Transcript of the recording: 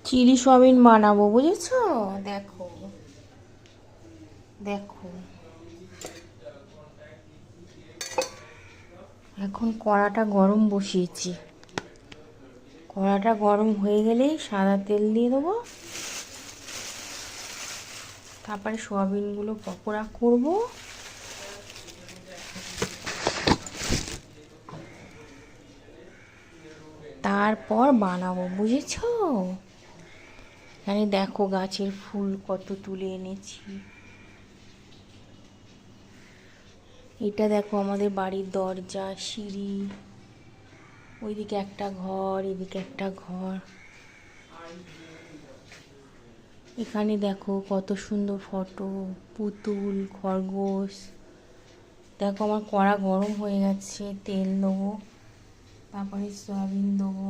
Chilli soybean বানাবো, বুঝেছো? দেখো দেখো, এখন কড়াটা গরম বসিয়েছি। কড়াটা গরম হয়ে গেলেই সাদা তেল দিয়ে দেবো। তারপরে সয়াবিনগুলো পকোড়া করব। তারপর বানাবো, বুঝেছো? এখানে দেখো গাছের ফুল কত তুলে এনেছি। এটা দেখো আমাদের বাড়ির দরজা, সিঁড়ি, ওইদিকে একটা ঘর, এদিকে একটা ঘর। এখানে দেখো কত সুন্দর ফটো, পুতুল, খরগোশ। দেখো আমার কড়া গরম হয়ে গেছে, তেল দেবো, তারপরে সয়াবিন দেবো।